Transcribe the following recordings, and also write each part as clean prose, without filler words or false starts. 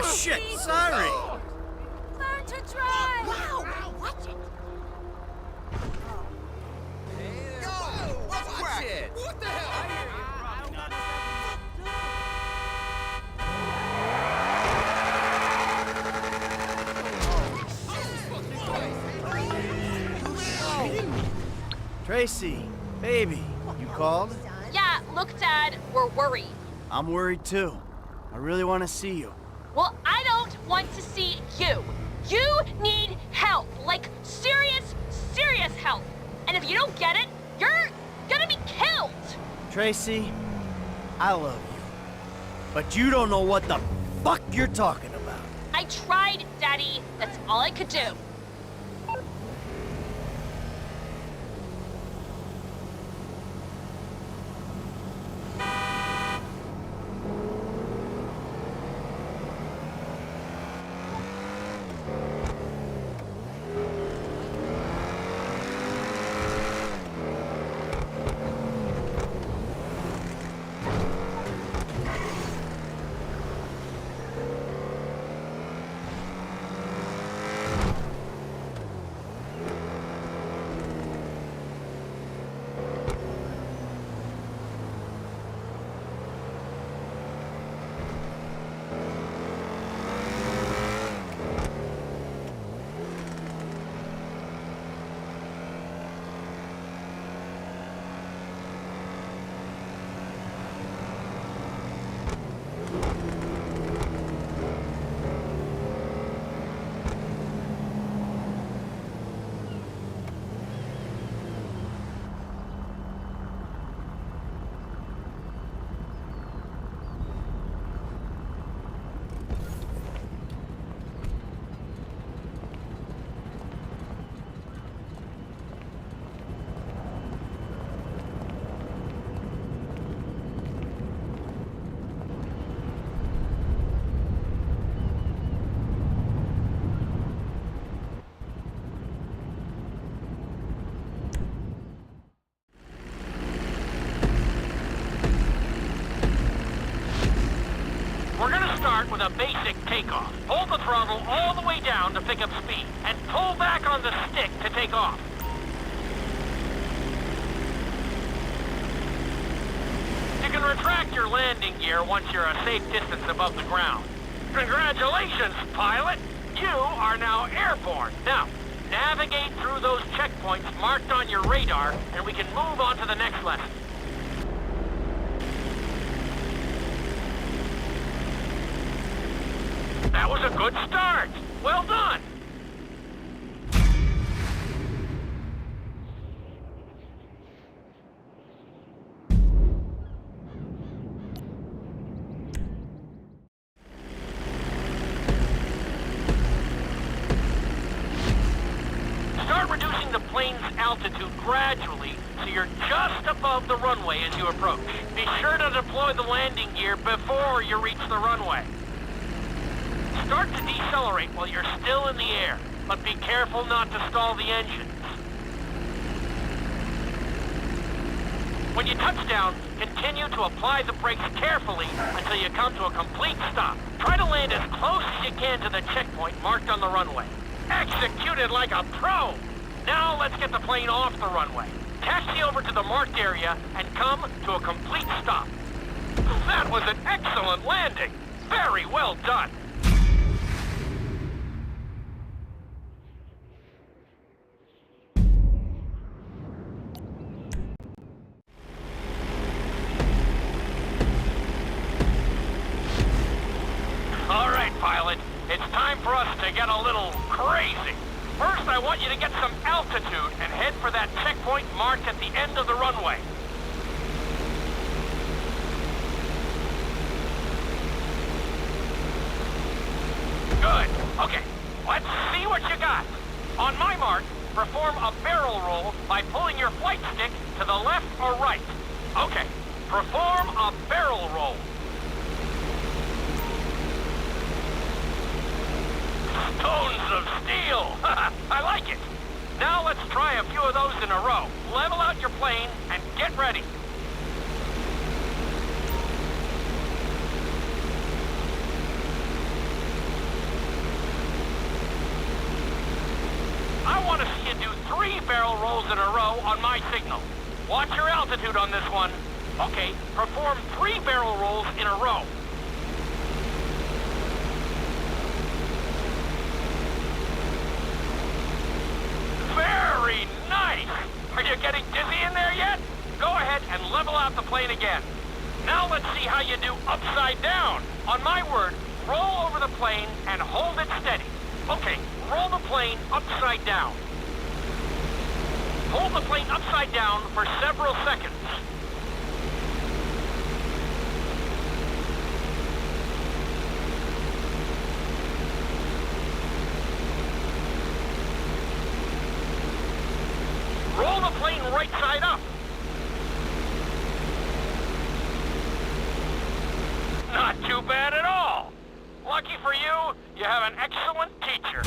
Oh, shit, sorry. Learn to drive! Wow, watch it. Watch it. What the hell? Tracy, baby, you called? Yeah, look, Dad, we're worried. I'm worried too. I really want to see you. Well, I don't want to see you. You need help, like serious, serious help. And if you don't get it, you're gonna be killed. Tracy, I love you. But you don't know what the fuck you're talking about. I tried, Daddy. That's all I could do. Start with a basic takeoff. Hold the throttle all the way down to pick up speed, and pull back on the stick to take off. You can retract your landing gear once you're a safe distance above the ground. Congratulations, pilot! You are now airborne. Now, navigate through those checkpoints marked on your radar, and we can move on to the next lesson. That was a good start. Well done. Start reducing the plane's altitude gradually so you're just above the runway as you approach. Be sure to deploy the landing gear before you reach the runway. Start to decelerate while you're still in the air, but be careful not to stall the engines. When you touch down, continue to apply the brakes carefully until you come to a complete stop. Try to land as close as you can to the checkpoint marked on the runway. Executed like a pro! Now let's get the plane off the runway. Taxi over to the marked area and come to a complete stop. That was an excellent landing! Very well done! Pilot, it's time for us to get a little crazy. First, I want you to get some altitude and head for that checkpoint marked at the end of the runway. Good. Okay, let's see what you got. On my mark, perform a barrel roll by pulling your flight stick to the left or right. Okay, perform a barrel roll. Stones of steel! I like it! Now let's try a few of those in a row. Level out your plane and get ready. want to see you do 3 barrel rolls in a row on my signal. Watch your altitude on this one. Okay, perform 3 barrel rolls in a row. Very nice! Are you getting dizzy in there yet? Go ahead and level out the plane again. Now let's see how you do upside down. On my word, roll over the plane and hold it steady. Okay, roll the plane upside down. Hold the plane upside down for several seconds. Roll the plane right side up. Not too bad at all. Lucky for you, you have an excellent teacher.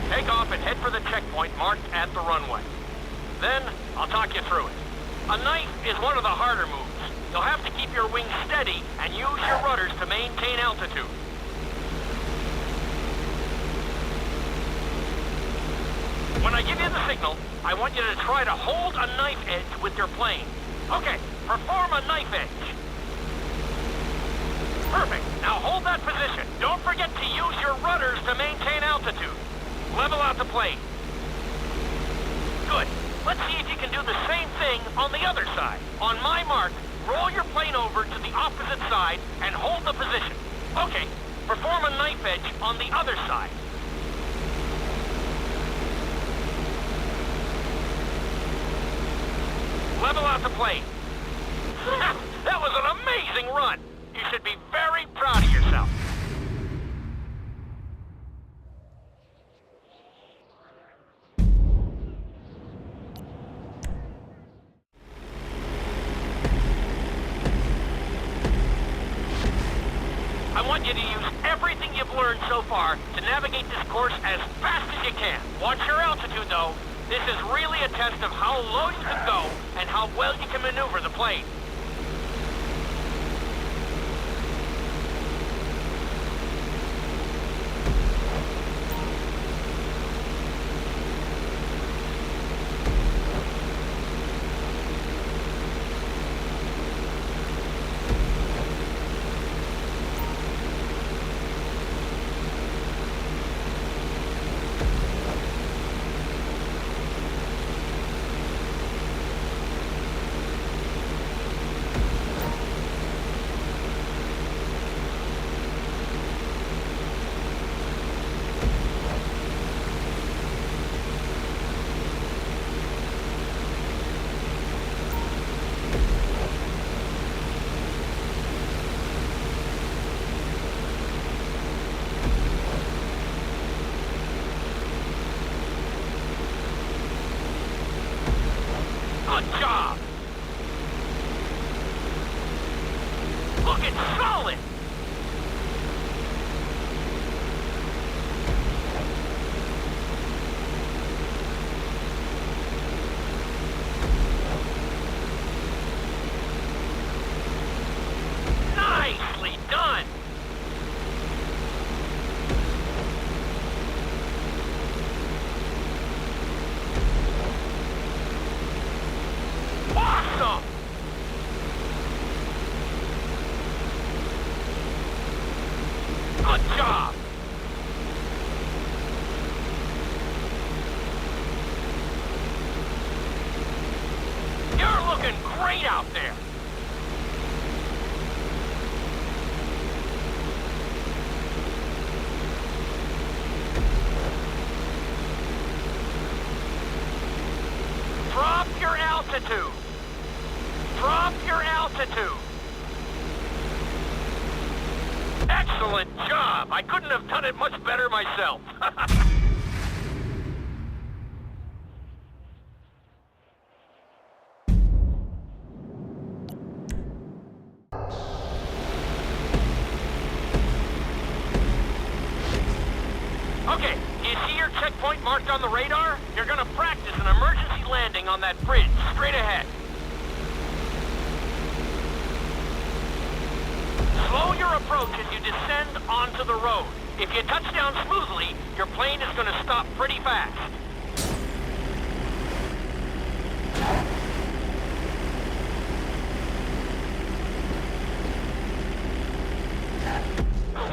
Take off and head for the checkpoint marked at the runway. Then, I'll talk you through it. A knife is one of the harder moves. You'll have to keep your wings steady and use your rudders to maintain altitude. When I give you the signal, I want you to try to hold a knife edge with your plane. Okay, perform a knife edge. Perfect. Now hold that position. Don't forget to use your rudders to maintain altitude. Level out the plane. Good. Let's see if you can do the same thing on the other side. On my mark, roll your plane over to the opposite side and hold the position. Okay, perform a knife edge on the other side. Level out the plane. That was an amazing run. You should be very proud of yourself. I want you to use everything you've learned so far to navigate this course as fast as you can. Watch your altitude, though. This is really a test of how low you can go and how well you can maneuver the plane. Good job! Looking solid! Nicely done! Awesome! Good job! You're looking great out there! Drop your altitude! Drop your altitude! Excellent job! I couldn't have done it much better myself. Okay, do you see your checkpoint marked on the radar? You're gonna on that bridge, straight ahead. Slow your approach as you descend onto the road. If you touch down smoothly, your plane is going to stop pretty fast.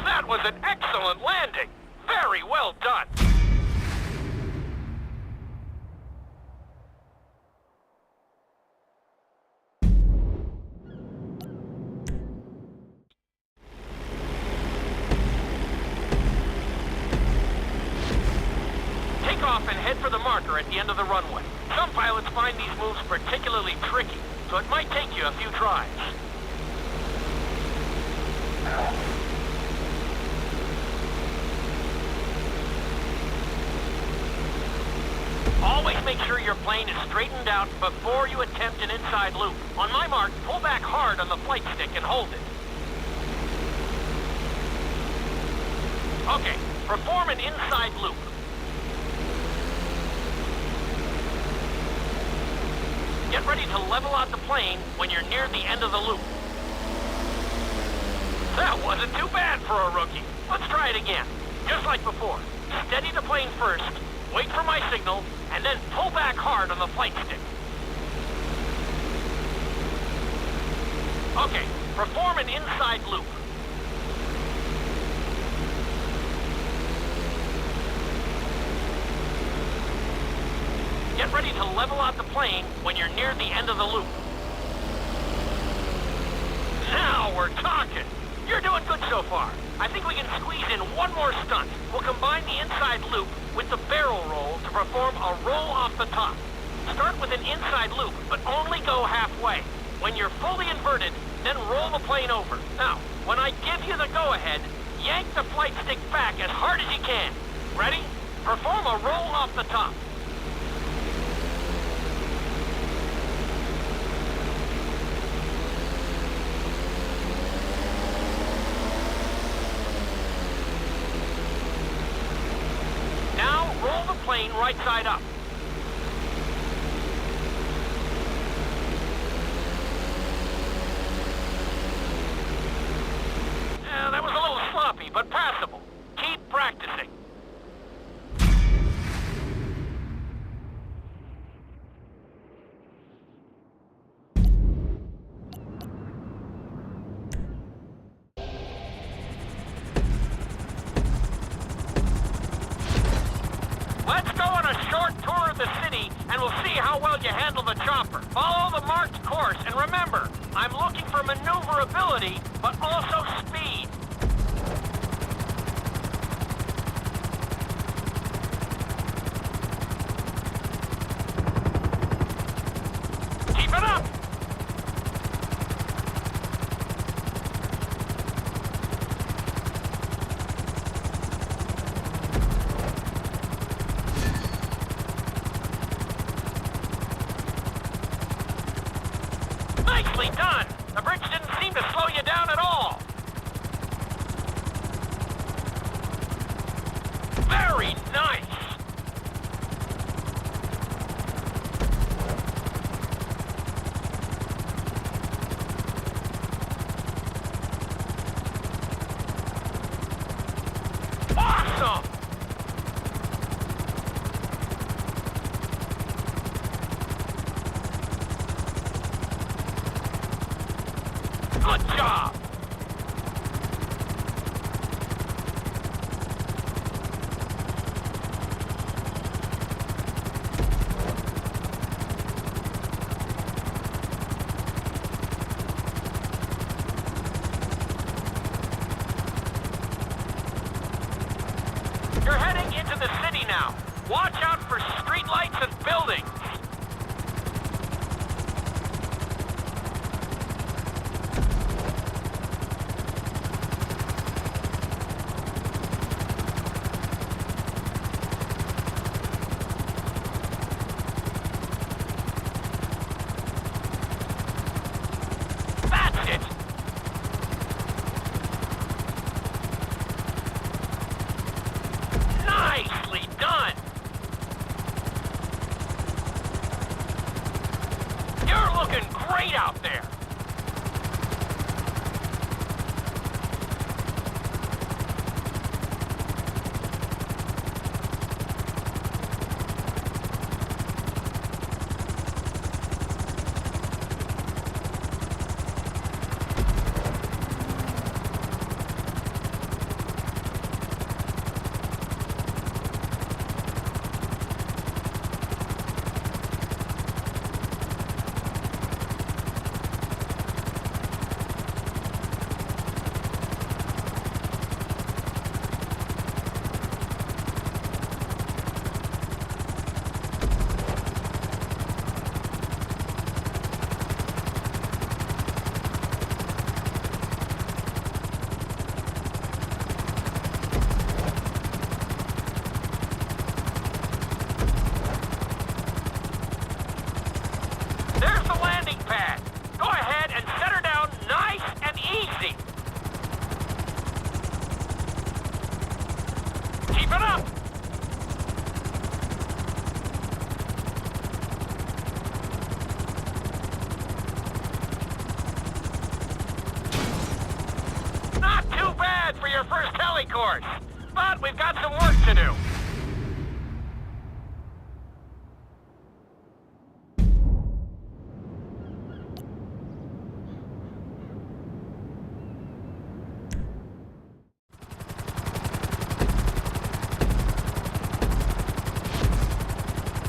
That was an excellent landing. Very well done. Take off and head for the marker at the end of the runway. Some pilots find these moves particularly tricky, so it might take you a few tries. Always make sure your plane is straightened out before you attempt an inside loop. On my mark, pull back hard on the flight stick and hold it. Okay, perform an inside loop. Get ready to level out the plane when you're near the end of the loop. That wasn't too bad for a rookie. Let's try it again. Just like before. Steady the plane first, wait for my signal, and then pull back hard on the flight stick. Okay, perform an inside loop. Get ready to level out the plane when you're near the end of the loop. Now we're talking. You're doing good so far. I think we can squeeze in one more stunt. We'll combine the inside loop with the barrel roll to perform a roll off the top. Start with an inside loop, but only go halfway. When you're fully inverted, then roll the plane over. Now, when I give you the go-ahead, yank the flight stick back as hard as you can. Ready? Perform a roll off the top. Roll the plane right side up. That was a little sloppy, but passable. Keep practicing. Let's go on a short tour of the city, and we'll see how well you handle the chopper. Follow the marked course, and remember, I'm looking for maneuverability, but also speed. Keep it up! Nicely done! The bridge didn't seem to slow you down at all. Very nice! Awesome! Good job! You're heading into the city now. Watch out for streetlights and buildings. Looking great out there. There's the landing pad. Go ahead and set her down nice and easy. Keep it up. Not too bad for your first heli course, but we've got some work to do.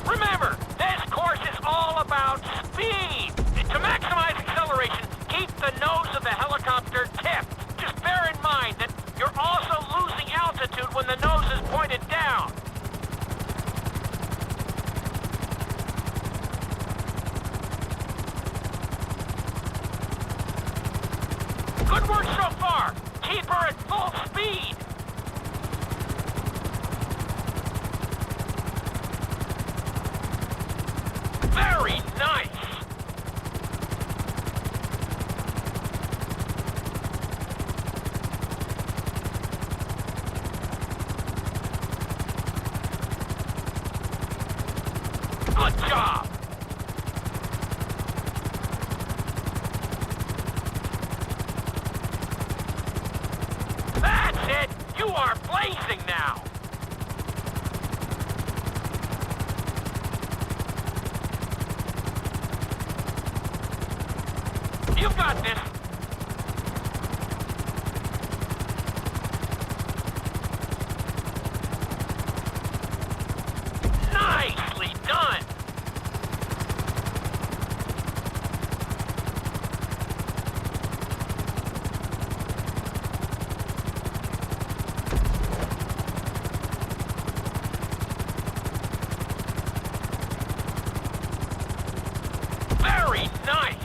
Remember, this course is all about speed. To maximize acceleration, keep the nose of the helicopter tipped. Just bear in mind that you're also losing altitude when the nose is pointed down. Good work so far. Keep her at full speed. Very nice! Good job! That's it! You are blazing now! You've got this! Nicely done! Very nice!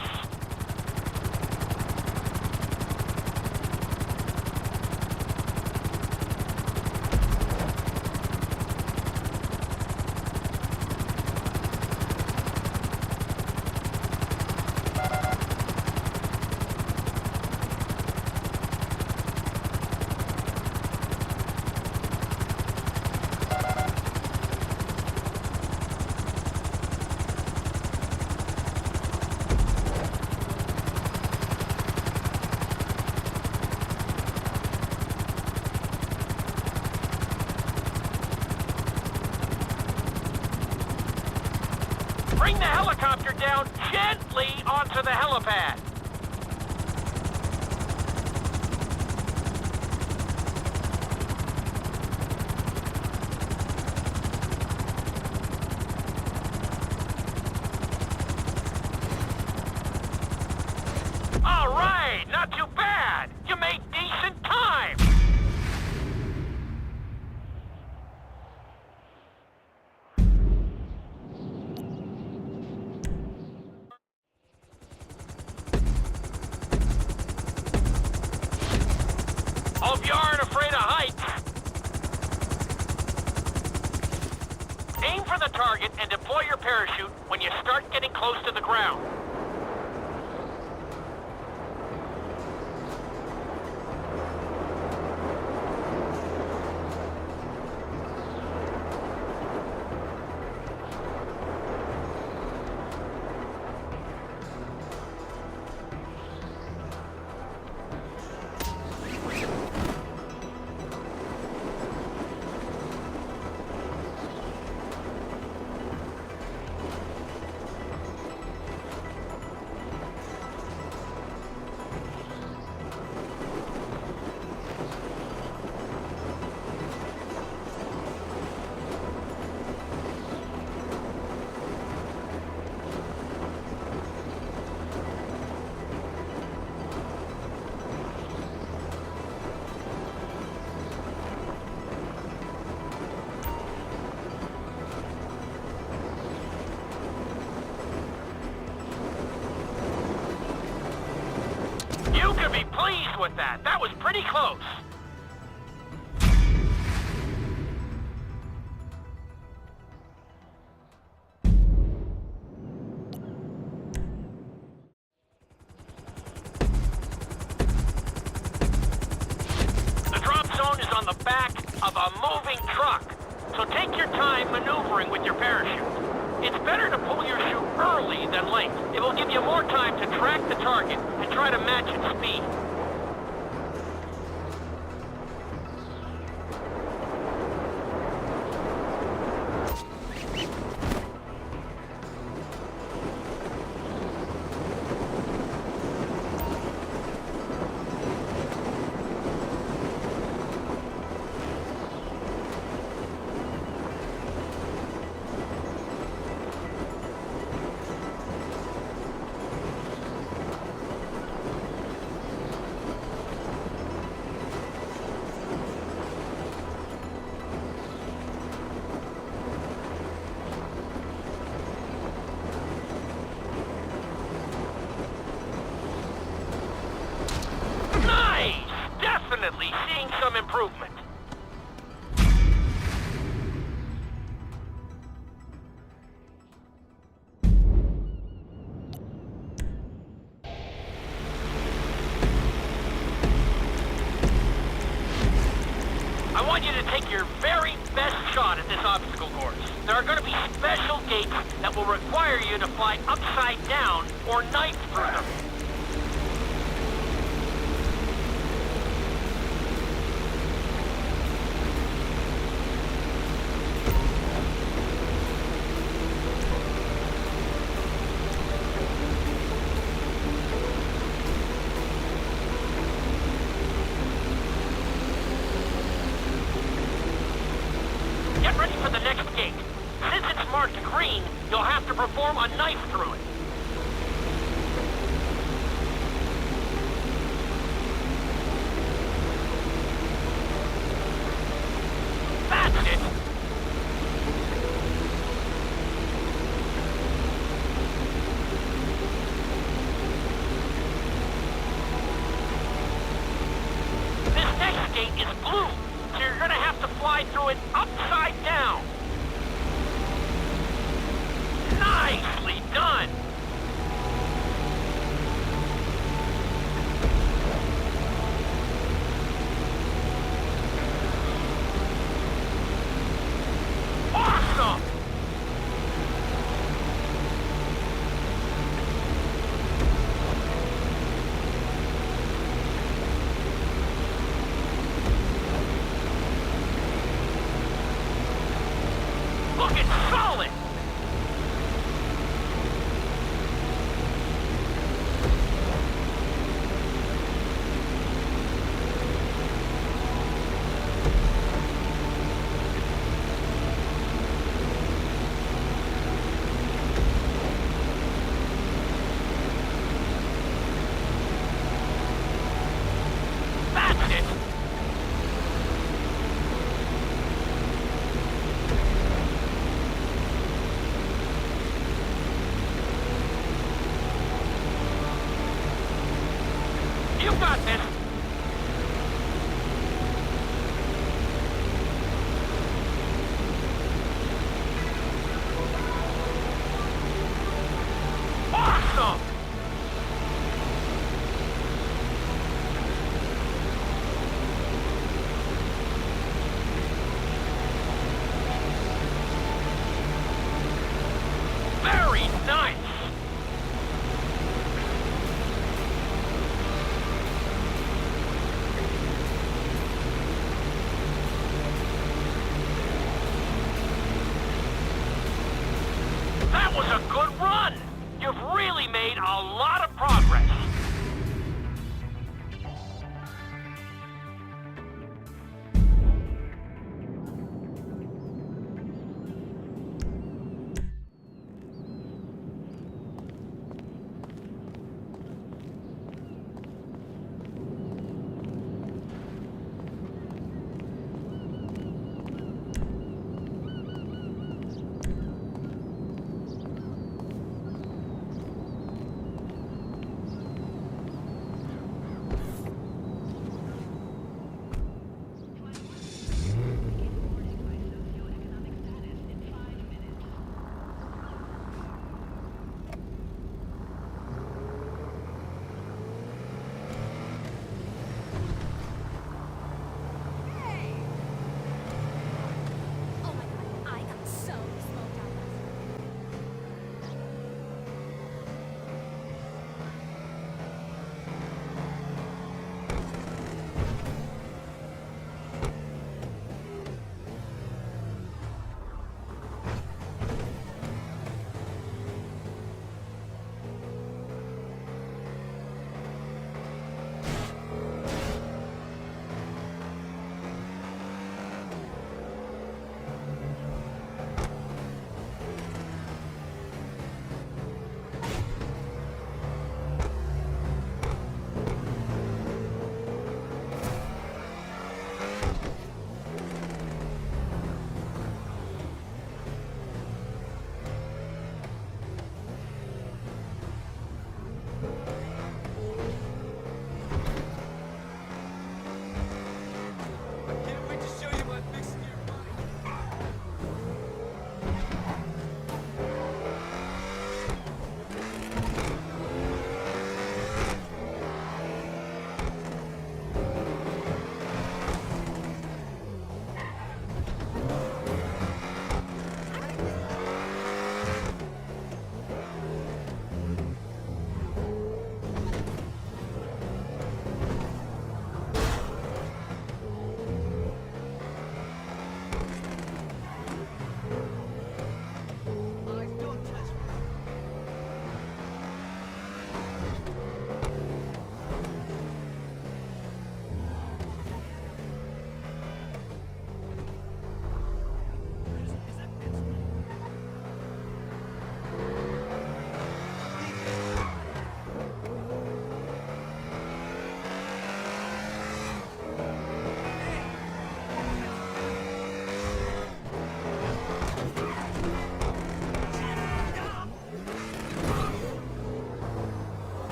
Bring the helicopter down gently onto the helipad. All right, not too bad. You made decent time. Hope you aren't afraid of heights. Aim for the target and deploy your parachute when you start getting close to the ground. pleased with that. That was pretty close. The drop zone is on the back of a moving truck, so take your time maneuvering with your parachute. It's better to pull your chute early than late. It will give you more time to track the target and try to match its speed. Definitely seeing some improvement. I want you to take your very best shot at this obstacle course. There are going to be special gates that will require you to fly upside down or knife through them. Get ready for the next gate. Since it's marked green, you'll have to perform a knife through it. That's it! This next gate is blue, so you're gonna have to fly through it upside down. Nicely done! Awesome! Looking solid! That's it! You got this! Awesome! Very nice! That was a good run! You've really made a lot of progress.